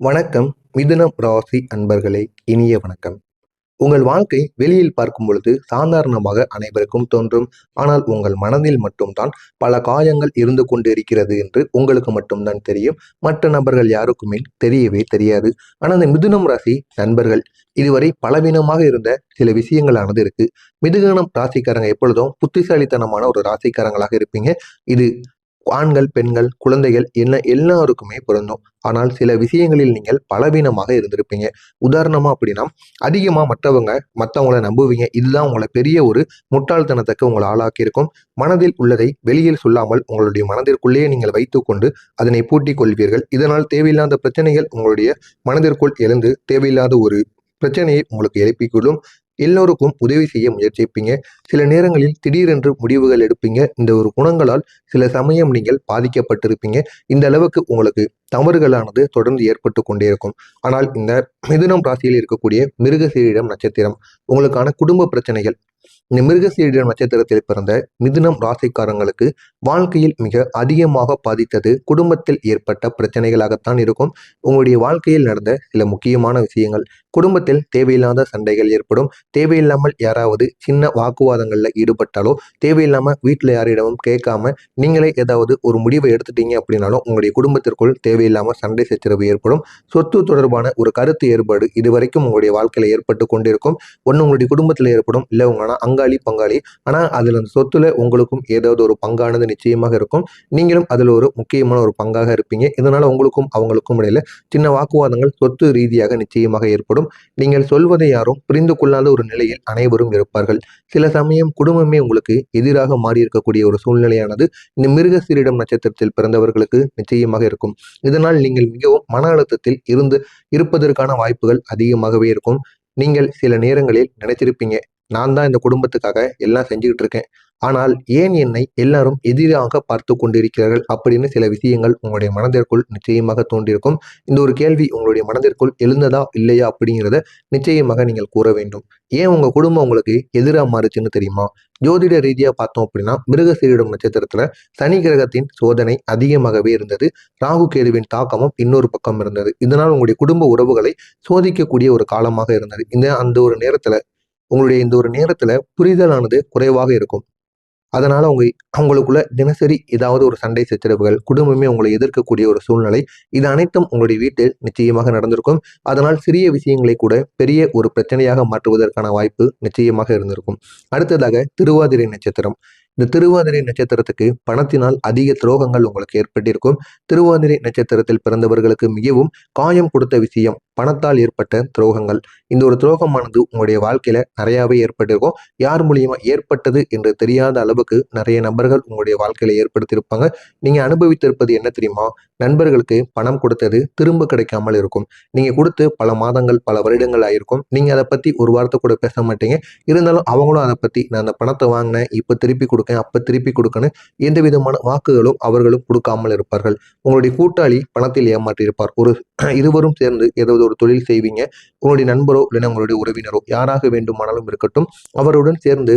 வணக்கம். மிதுனம் ராசி அன்பர்களே, இனிய வணக்கம். உங்கள் வாழ்க்கை வெளியில் பார்க்கும் பொழுது சாதாரணமாக அனைவருக்கும் தோன்றும். ஆனால் உங்கள் மனதில் மட்டும்தான் பல காயங்கள் இருந்து கொண்டு இருக்கிறது என்று உங்களுக்கு மட்டும்தான் தெரியும். மற்ற நபர்கள் யாருக்குமே தெரியவே தெரியாது. ஆனால் அந்த மிதுனம் ராசி நண்பர்கள் இதுவரை பலவீனமாக இருந்த சில விஷயங்களானது இருக்கு. மிதுனம் ராசிக்காரங்க எப்பொழுதும் புத்திசாலித்தனமான ஒரு ராசிக்காரங்களாக இருப்பீங்க. இது ஆண்கள், பெண்கள், குழந்தைகள் என்ன எல்லாருக்குமே பொருந்தும். ஆனால் சில விஷயங்களில் நீங்கள் பலவீனமாக இருந்திருப்பீங்க. உதாரணமா அப்படின்னா, அதிகமா மற்றவங்கள நம்புவீங்க. இதுதான் உங்களை பெரிய ஒரு முட்டாள்தனத்துக்கு உங்களை ஆளாக்கியிருக்கும். மனதில் உள்ளதை வெளியில் சொல்லாமல் உங்களுடைய மனதிற்குள்ளேயே நீங்கள் வைத்துக்கொண்டு அதனை பூட்டிக் கொள்வீர்கள். இதனால் தேவையில்லாத பிரச்சனைகள் உங்களுடைய மனதிற்குள் எழுந்து தேவையில்லாத ஒரு பிரச்சனையை உங்களுக்கு எழுப்பிக்கொள்ளும். எல்லோருக்கும் உதவி செய்ய முயற்சிப்பீங்க. சில நேரங்களில் திடீரென்று முடிவுகள் எடுப்பீங்க. இந்த ஒரு குணங்களால் சில சமயம் நீங்கள் பாதிக்கப்பட்டிருப்பீங்க. இந்த அளவுக்கு உங்களுக்கு தவறுகளானது தொடர்ந்து ஏற்பட்டு கொண்டே இருக்கும். ஆனால் இந்த மிதுனம் ராசியில் இருக்கக்கூடிய மிருகசீரிடம் நட்சத்திரம் உங்களுக்கான குடும்ப பிரச்சனைகள். இந்த மிருகசீரிடம் நட்சத்திரத்தில் பிறந்த மிதுனம் ராசிக்காரங்களுக்கு வாழ்க்கையில் மிக அதிகமாக பாதித்தது குடும்பத்தில் ஏற்பட்ட பிரச்சனைகளாகத்தான் இருக்கும். உங்களுடைய வாழ்க்கையில் நடந்த சில முக்கியமான விஷயங்கள், குடும்பத்தில் தேவையில்லாத சண்டைகள் ஏற்படும். தேவையில்லாமல் யாராவது சின்ன வாக்குவாதங்களில் ஈடுபட்டாலோ, தேவையில்லாமல் வீட்டில் யாரிடமும் கேட்காம நீங்களே ஏதாவது ஒரு முடிவை எடுத்துட்டீங்க அப்படின்னாலும் உங்களுடைய குடும்பத்திற்குள் தேவையில்லாமல் சண்டை சச்சரவு ஏற்படும். சொத்து தொடர்பான ஒரு கருத்து ஏற்பாடு இதுவரைக்கும் உங்களுடைய வாழ்க்கையில் ஏற்பட்டு கொண்டிருக்கும். ஒன்று உங்களுடைய குடும்பத்தில் ஏற்படும், இல்லை உங்களா அங்காளி பங்காளி. ஆனால் அதில் அந்த சொத்துல உங்களுக்கும் ஏதாவது ஒரு பங்கானது நிச்சயமாக இருக்கும். நீங்களும் அதில் ஒரு முக்கியமான ஒரு பங்காக இருப்பீங்க. இதனால உங்களுக்கும் அவங்களுக்கும் இடையில சின்ன வாக்குவாதங்கள் சொத்து ரீதியாக நிச்சயமாக ஏற்படும். நீங்கள் சொல்வதை யாரும் புரிந்து கொள்ளாத ஒரு நிலையில் அனைவரும் இருப்பார்கள். சில சமயம் குடும்பமே உங்களுக்கு எதிராக மாறி இருக்கக்கூடிய ஒரு சூழ்நிலையானது இந்த மிருகசீரிடம் நட்சத்திரத்தில் பிறந்தவர்களுக்கு நிச்சயமாக இருக்கும். இதனால் நீங்கள் மிகவும் மன அழுத்தத்தில் இருப்பதற்கான வாய்ப்புகள் அதிகமாகவே இருக்கும். நீங்கள் சில நேரங்களில் நினைச்சிருப்பீங்க, நான் தான் இந்த குடும்பத்துக்காக எல்லாம் செஞ்சுக்கிட்டு இருக்கேன். ஆனால் ஏன் என்னை எல்லாரும் எதிராக பார்த்து கொண்டிருக்கிறார்கள் அப்படின்னு சில விஷயங்கள் உங்களுடைய மனதிற்குள் நிச்சயமாக தோன்றியிருக்கும். இந்த ஒரு கேள்வி உங்களுடைய மனதிற்குள் எழுந்ததா இல்லையா அப்படிங்கிறத நிச்சயமாக நீங்கள் கூற வேண்டும். ஏன் உங்க குடும்பம் உங்களுக்கு எதிராக மாறுச்சுன்னு தெரியுமா? ஜோதிட ரீதியா பார்த்தோம் அப்படின்னா மிருகசீரிடம் நட்சத்திரத்துல சனி கிரகத்தின் சோதனை அதிகமாகவே இருந்தது. ராகு கேதுவின் தாக்கமும் இன்னொரு பக்கம் இருந்தது. இதனால் உங்களுடைய குடும்ப உறவுகளை சோதிக்கக்கூடிய ஒரு காலமாக இருந்தது. அந்த ஒரு நேரத்துல உங்களுடைய இந்த ஒரு நேரத்துல புரிதலானது குறைவாக இருக்கும். அதனால அவங்களுக்குள்ள தினசரி ஏதாவது ஒரு சண்டை சச்சரவுகள், குடும்பமே உங்களை எதிர்க்கக்கூடிய ஒரு சூழ்நிலை, இது அனைத்தும் உங்களுடைய வீட்டில் நிச்சயமாக நடந்திருக்கும். அதனால் சிறிய விஷயங்களை கூட பெரிய ஒரு பிரச்சனையாக மாற்றுவதற்கான வாய்ப்பு நிச்சயமாக இருந்திருக்கும். அடுத்ததாக திருவாதிரை நட்சத்திரம். இந்த திருவாதிரை நட்சத்திரத்துக்கு பணத்தினால் அதிக துரோகங்கள் உங்களுக்கு ஏற்பட்டிருக்கும். திருவாதிரை நட்சத்திரத்தில் பிறந்தவர்களுக்கு மிகவும் காயம் கொடுத்த விஷயம் பணத்தால் ஏற்பட்ட துரோகங்கள். இந்த ஒரு துரோகமானது உங்களுடைய வாழ்க்கையில நிறையாவே ஏற்பட்டிருக்கும். யார் மூலியமா ஏற்பட்டது என்று தெரியாத அளவுக்கு நிறைய நபர்கள் உங்களுடைய வாழ்க்கையில ஏற்படுத்தியிருப்பாங்க. நீங்க அனுபவித்திருப்பது என்ன தெரியுமா? நண்பர்களுக்கு பணம் கொடுத்தது திரும்ப கிடைக்காமல் இருக்கும். நீங்க கொடுத்து பல மாதங்கள் பல வருடங்கள் ஆயிருக்கும். நீங்க அதை பத்தி ஒரு வார்த்தை கூட பேச மாட்டீங்க. இருந்தாலும் அவங்களும் அதை பத்தி நான் அந்த பணத்தை வாங்கினேன், இப்ப திருப்பி கொடுக்கேன், அப்ப திருப்பி கொடுக்கணும், எந்த விதமான வாக்குகளும் அவர்களும் கொடுக்காமல் இருப்பார்கள். உங்களுடைய கூட்டாளி பணத்தில் ஏமாற்றியிருப்பார். இருவரும் சேர்ந்து ஏதாவது ஒரு தொழில் செய்வீங்க. உங்களுடைய நண்பரோ இல்லைன்னா உங்களுடைய உறவினரோ யாராக வேண்டுமானாலும் இருக்கட்டும், அவருடன் சேர்ந்து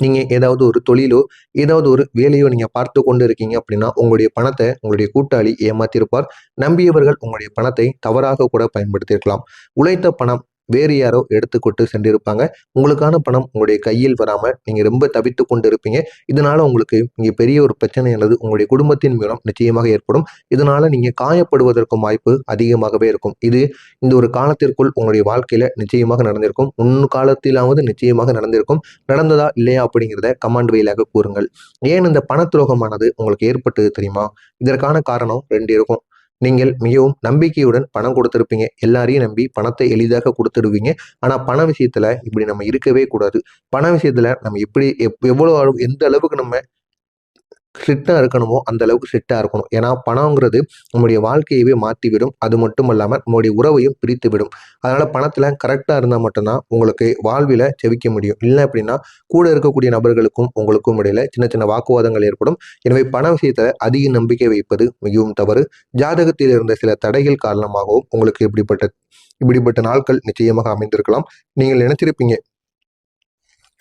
நீங்க ஏதாவது ஒரு தொழிலோ ஏதாவது ஒரு வேலையோ நீங்க பார்த்து கொண்டு இருக்கீங்க அப்படின்னா உங்களுடைய பணத்தை உங்களுடைய கூட்டாளி ஏமாத்திருப்பார். நம்பியவர்கள் உங்களுடைய பணத்தை தவறாக கூட பயன்படுத்தியிருக்கலாம். உழைத்த பணம் வேறு யாரோ எடுத்துக்கொண்டு சென்றிருப்பாங்க. உங்களுக்கான பணம் உங்களுடைய கையில் வராம நீங்க ரொம்ப தவித்து கொண்டு இருப்பீங்க. இதனால உங்களுக்கு இங்க பெரிய ஒரு பிரச்சனை அல்லது உங்களுடைய குடும்பத்தின் மூலம் நிச்சயமாக ஏற்படும். இதனால நீங்க காயப்படுவதற்கும் வாய்ப்பு அதிகமாகவே இருக்கும். இது இந்த ஒரு காலத்திற்குள் உங்களுடைய வாழ்க்கையில நிச்சயமாக நடந்திருக்கும். காலத்திலாவது நிச்சயமாக நடந்திருக்கும். நடந்ததா இல்லையா அப்படிங்கிறத கமெண்ட் வழியாக கூறுங்கள். ஏன் இந்த பண துரோகமானது உங்களுக்கு ஏற்பட்டது தெரியுமா? இதற்கான காரணம் 2 இருக்கும். நீங்கள் மிகவும் நம்பிக்கையுடன் பணம் கொடுத்திருப்பீங்க. எல்லாரையும் நம்பி பணத்தை எளிதாக கொடுத்துடுவீங்க. ஆனா பண விஷயத்துல இப்படி நம்ம இருக்கவே கூடாது. பண விஷயத்துல நம்ம எப்படி எவ்வளவு எந்த அளவுக்கு நம்ம ஸ்ட்ரிக்டா இருக்கணுமோ அந்த அளவுக்கு ஸ்ட்ரிக்டா இருக்கணும். ஏன்னா பணங்கிறது நம்முடைய வாழ்க்கையவே மாற்றிவிடும். அது மட்டும் இல்லாம நம்முடைய உறவையும் பிரித்து விடும். அதனால பணத்துல கரெக்டா இருந்தா மட்டும்தான் உங்களுக்கு வாழ்வில செவிக்க முடியும். இல்லை அப்படின்னா கூட இருக்கக்கூடிய நபர்களுக்கும் உங்களுக்கும் இடையில சின்ன சின்ன வாக்குவாதங்கள் ஏற்படும். எனவே பண விஷயத்துல அதிக நம்பிக்கை வைப்பது மிகவும் தவறு. ஜாதகத்தில் இருந்த சில தடைகள் காரணமாகவும் உங்களுக்கு இப்படிப்பட்ட நாட்கள் நிச்சயமாக அமைந்திருக்கலாம். நீங்கள் நினைச்சிருப்பீங்க,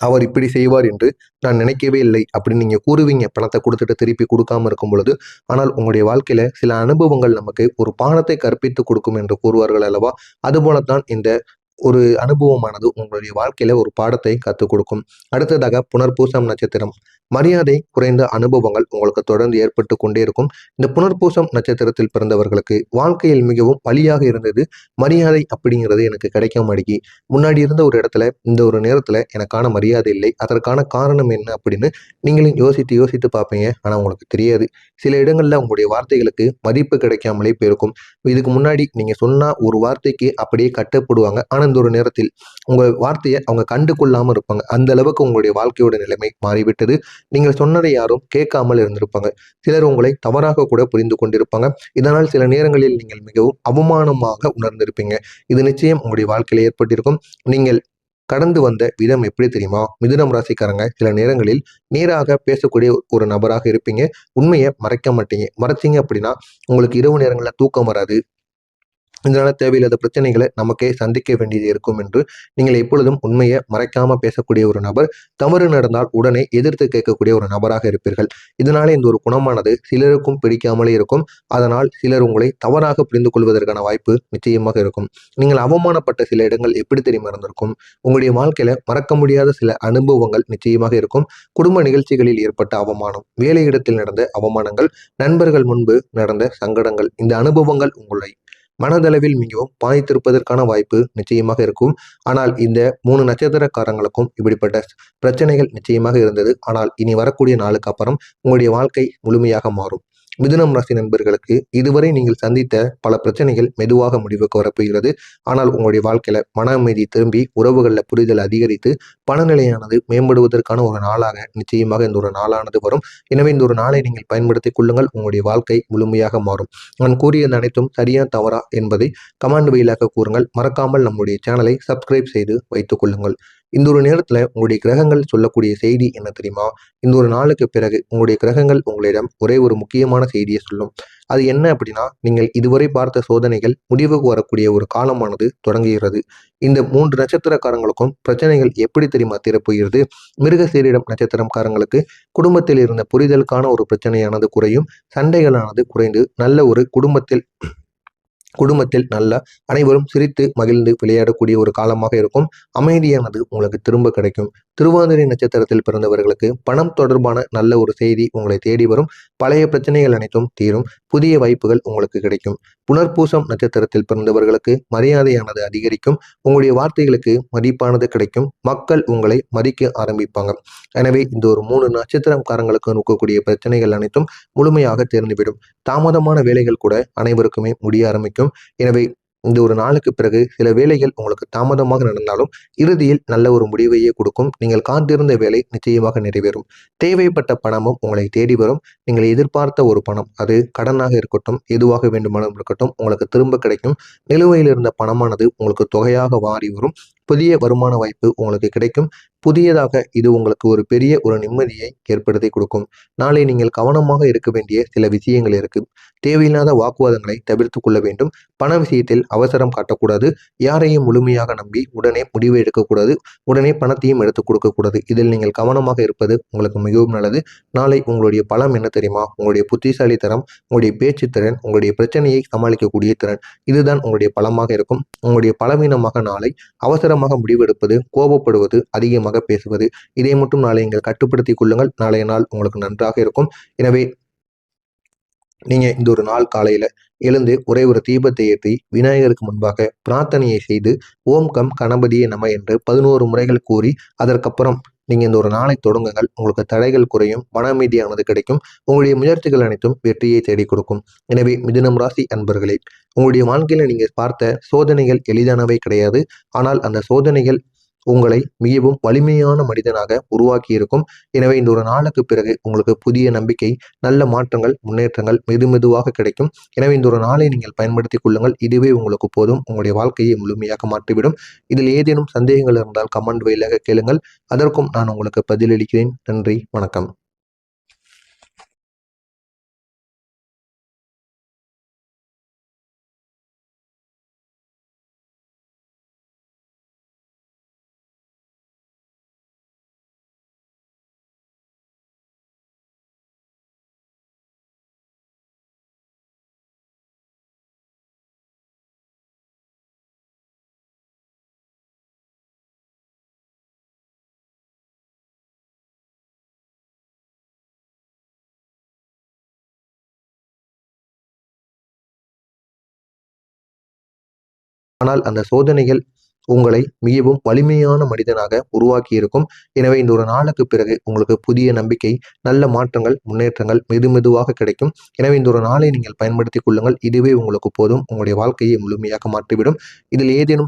அவர் இப்படி செய்வார் என்று நான் நினைக்கவே இல்லை அப்படின்னு நீங்கள் கூறுவீங்க, பணத்தை கொடுத்துட்டு திருப்பி கொடுக்காம இருக்கும் பொழுது. ஆனால் உங்களுடைய வாழ்க்கையில் சில அனுபவங்கள் நமக்கு ஒரு பாடத்தை கற்பித்து கொடுக்கும் என்று கூறுவார்கள் அல்லவா? அதுபோலத்தான் இந்த ஒரு அனுபவமானது உங்களுடைய வாழ்க்கையில ஒரு பாடத்தை கத்துக் கொடுக்கும். அடுத்ததாக புனர்பூசம் நட்சத்திரம். மரியாதை குறைந்த அனுபவங்கள் உங்களுக்கு தொடர்ந்து ஏற்பட்டு கொண்டே இருக்கும். இந்த புனர்பூசம் நட்சத்திரத்தில் பிறந்தவர்களுக்கு வாழ்க்கையில் மிகவும் வலியாக இருந்தது. மரியாதை அப்படிங்கிறது எனக்கு கிடைக்க மாட்டேங்கி. முன்னாடி இருந்த ஒரு இடத்துல இந்த ஒரு நேரத்துல எனக்கான மரியாதை இல்லை. அதற்கான காரணம் என்ன அப்படின்னு நீங்களும் யோசித்து யோசித்து பார்ப்பீங்க. ஆனா உங்களுக்கு தெரியாது. சில இடங்கள்ல உங்களுடைய வார்த்தைகளுக்கு மதிப்பு கிடைக்காமலே போயிருக்கும். இதுக்கு முன்னாடி நீங்க சொன்னா ஒரு வார்த்தைக்கு அப்படியே கட்டப்படுவாங்க. ஆனா இந்த ஒரு நேரத்தில் உங்க வார்த்தையை அவங்க கண்டு கொள்ளாம இருப்பாங்க. அந்த அளவுக்கு உங்களுடைய வாழ்க்கையோட நிலைமை மாறிவிட்டது. நீங்கள் சொன்னதை யாரும் கேட்காமல் இருந்திருப்பாங்க. சிலர் உங்களை தவறாக கூட புரிந்து கொண்டிருப்பாங்க. இதனால் சில நேரங்களில் நீங்கள் மிகவும் அவமானமாக உணர்ந்திருப்பீங்க. இது நிச்சயம் உங்களுடைய வாழ்க்கையில ஏற்பட்டிருக்கும். நீங்கள் கடந்து வந்த விதம் எப்படி தெரியுமா? மிதுனம் ராசிக்காரங்க சில நேரங்களில் நேராக பேசக்கூடிய ஒரு நபராக இருப்பீங்க. உண்மையை மறைக்க மாட்டீங்க. மறைச்சீங்க அப்படின்னா உங்களுக்கு இரவு நேரங்களில் தூக்கம் வராது. இதனால தேவையில்லாத பிரச்சனைகளை நமக்கே சந்திக்க வேண்டியது இருக்கும் என்று நீங்கள் எப்பொழுதும் உண்மையை மறைக்காம பேசக்கூடிய ஒரு நபர். தவறு நடந்தால் உடனே எதிர்த்து கேட்கக்கூடிய ஒரு நபராக இருப்பீர்கள். இதனாலே இந்த ஒரு குணமானது சிலருக்கும் பிடிக்காமலே இருக்கும். அதனால் சிலர் உங்களை தவறாக புரிந்து கொள்வதற்கான வாய்ப்பு நிச்சயமாக இருக்கும். நீங்கள் அவமானப்பட்ட சில இடங்கள் எப்படி தெரியுமா இருந்திருக்கும்? உங்களுடைய வாழ்க்கையில மறக்க முடியாத சில அனுபவங்கள் நிச்சயமாக இருக்கும். குடும்ப நிகழ்ச்சிகளில் ஏற்பட்ட அவமானம், வேலையிடத்தில் நடந்த அவமானங்கள், நண்பர்கள் முன்பு நடந்த சங்கடங்கள், இந்த அனுபவங்கள் உங்களை மனதளவில் மிகவும் பாதித்திருப்பதற்கான வாய்ப்பு நிச்சயமாக இருக்கும். ஆனால் இந்த 3 நட்சத்திரக்காரங்களுக்கும் இப்படிப்பட்ட பிரச்சனைகள் நிச்சயமாக இருந்தது. ஆனால் இனி வரக்கூடிய நாளுக்கு அப்புறம் உங்களுடைய வாழ்க்கை முழுமையாக மாறும். மிதுனம் ராசி நண்பர்களுக்கு இதுவரை நீங்கள் சந்தித்த பல பிரச்சனைகள் மெதுவாக முடிவுக்கு வரப்போகிறது. ஆனால் உங்களுடைய வாழ்க்கையில மன அமைதி திரும்பி, உறவுகளில் புரிதல் அதிகரித்து, பணநிலையானது மேம்படுவதற்கான ஒரு நாளாக நிச்சயமாக இந்த ஒரு நாளானது வரும். எனவே இந்த ஒரு நாளை நீங்கள் பயன்படுத்திக் கொள்ளுங்கள். உங்களுடைய வாழ்க்கை முழுமையாக மாறும். நான் கூறியது அனைத்தும் சரியா தவறா என்பதை கமெண்ட் வாயிலாக கூறுங்கள். மறக்காமல் நம்முடைய சேனலை சப்ஸ்கிரைப் செய்து வைத்துக் கொள்ளுங்கள். இந்த ஒரு நேரத்துல உங்களுடைய கிரகங்கள் சொல்லக்கூடிய செய்தி என்ன தெரியுமா? இந்த ஒரு நாளுக்கு பிறகு உங்களுடைய கிரகங்கள் உங்களிடம் ஒரே ஒரு முக்கியமான செய்தியை சொல்லும். அது என்ன அப்படின்னா, நீங்கள் இதுவரை பார்த்த சோதனைகள் முடிவுக்கு வரக்கூடிய ஒரு காலமானது தொடங்குகிறது. இந்த 3 நட்சத்திரக்காரங்களுக்கும் பிரச்சனைகள் எப்படி தெரியுமா தீரப்போகிறது? மிருகசீரிடம் நட்சத்திரக்காரங்களுக்கு குடும்பத்தில் இருந்த புரிதலுக்கான ஒரு பிரச்சனையானது குறையும். சண்டைகளானது குறைந்து நல்ல ஒரு குடும்பத்தில் நல்ல அனைவரும் சிரித்து மகிழ்ந்து விளையாடக்கூடிய ஒரு காலமாக இருக்கும். அமைதியானது உங்களுக்கு திரும்ப கிடைக்கும். திருவாதிரை நட்சத்திரத்தில் பிறந்தவர்களுக்கு பணம் தொடர்பான நல்ல ஒரு செய்தி உங்களை தேடி வரும். பழைய பிரச்சனைகள் அனைத்தும் தீரும். புதிய வாய்ப்புகள் உங்களுக்கு கிடைக்கும். புனர்பூசம் நட்சத்திரத்தில் பிறந்தவர்களுக்கு மரியாதையானது அதிகரிக்கும். உங்களுடைய வார்த்தைகளுக்கு மதிப்பானது கிடைக்கும். மக்கள் உங்களை மதிக்க ஆரம்பிப்பாங்க. எனவே இந்த ஒரு 3 நட்சத்திரக்காரங்களுக்கு இருக்கக்கூடிய பிரச்சனைகள் அனைத்தும் முழுமையாக தேர்ந்துவிடும். தாமதமான வேலைகள் கூட அனைவருக்குமே முடிய ஆரம்பிக்கும். எனவே இந்த ஒரு நாளுக்கு பிறகு சில வேலைகள் உங்களுக்கு தாமதமாக நடந்தாலும் இறுதியில் நல்ல ஒரு முடிவையே கொடுக்கும். நீங்கள் காத்திருந்த வேலை நிச்சயமாக நிறைவேறும். தேவைப்பட்ட பணமும் உங்களை தேடி வரும். நீங்கள் எதிர்பார்த்த ஒரு பணம், அது கடனாக இருக்கட்டும், எதுவாக வேண்டுமானாலும் இருக்கட்டும், உங்களுக்கு திரும்ப கிடைக்கும். நிலுவையில் இருந்த பணமானது உங்களுக்கு தொகையாக மாறி வரும். புதிய வருமான வாய்ப்பு உங்களுக்கு கிடைக்கும். புதியதாக இது உங்களுக்கு ஒரு பெரிய ஒரு நிம்மதியை ஏற்படுத்தி கொடுக்கும். நாளை நீங்கள் கவனமாக இருக்க வேண்டிய சில விஷயங்கள் இருக்கு. தேவையில்லாத வாக்குவாதங்களை தவிர்த்து கொள்ள வேண்டும். பண விஷயத்தில் அவசரம் காட்டக்கூடாது. யாரையும் முழுமையாக நம்பி உடனே முடிவு எடுக்கக்கூடாது. உடனே பணத்தையும் எடுத்து கொடுக்கக்கூடாது. இதில் நீங்கள் கவனமாக இருப்பது உங்களுக்கு மிகவும் நல்லது. நாளை உங்களுடைய பலம் என்ன தெரியுமா? உங்களுடைய புத்திசாலித்தனம், உங்களுடைய பேச்சு திறன், உங்களுடைய பிரச்சனையை சமாளிக்கக்கூடிய திறன், இதுதான் உங்களுடைய பலமாக இருக்கும். உங்களுடைய பலவீனமாக நாளை அவசரமாக முடிவெடுப்பது, கோபப்படுவது, அதிகமாக பேசுவது, இதை மட்டும் நாளை நீங்கள் கட்டுப்படுத்திக் கொள்ளுங்கள். நாளைய நாள் உங்களுக்கு நன்றாக இருக்கும். எனவே நீங்க இந்த ஒரு நாள் காலையில எழுந்து ஒரே ஒரு தீபத்தை ஏற்றி விநாயகருக்கு முன்பாக பிரார்த்தனையை செய்து ஓம் கம் கணபதியே நம என்று 11 முறைகள் கூறி அதற்கப்புறம் நீங்க இந்த ஒரு நாளை தொடங்குங்கள். உங்களுக்கு தடைகள் குறையும். மன அமைதியானது கிடைக்கும். உங்களுடைய முயற்சிகள் அனைத்தும் வெற்றியை தேடி கொடுக்கும். எனவே மிதுனம் ராசி அன்பர்களே, உங்களுடைய வாழ்க்கையில நீங்க பார்த்த சோதனைகள் எளிதானவை கிடையாது. ஆனால் அந்த சோதனைகள் உங்களை மிகவும் வலிமையான மனிதனாக உருவாக்கி இருக்கும். எனவே இந்த ஒரு நாளுக்கு பிறகு உங்களுக்கு புதிய நம்பிக்கை, நல்ல மாற்றங்கள், முன்னேற்றங்கள் மெதுமெதுவாக கிடைக்கும். எனவே இந்த ஒரு நாளை நீங்கள் பயன்படுத்திக் கொள்ளுங்கள். இதுவே உங்களுக்கு போதும். உங்களுடைய வாழ்க்கையை முழுமையாக மாற்றிவிடும். இதில் ஏதேனும் சந்தேகங்கள் இருந்தால் கமெண்ட் வாயிலாக கேளுங்கள். அதற்கும் நான் உங்களுக்கு பதிலளிக்கிறேன். நன்றி, வணக்கம். ஆனால் அந்த சோதனைகள் உங்களை மிகவும் வலிமையான மனிதனாக உருவாக்கி இருக்கும். எனவே இந்த ஒரு நாளுக்கு பிறகு உங்களுக்கு புதிய நம்பிக்கை, நல்ல மாற்றங்கள், முன்னேற்றங்கள் மெதுமெதுவாக கிடைக்கும். எனவே இந்த ஒரு நாளை நீங்கள் பயன்படுத்திக் கொள்ளுங்கள். இதுவே உங்களுக்கு போதும். உங்களுடைய வாழ்க்கையை முழுமையாக மாற்றிவிடும். இதில் ஏதேனும்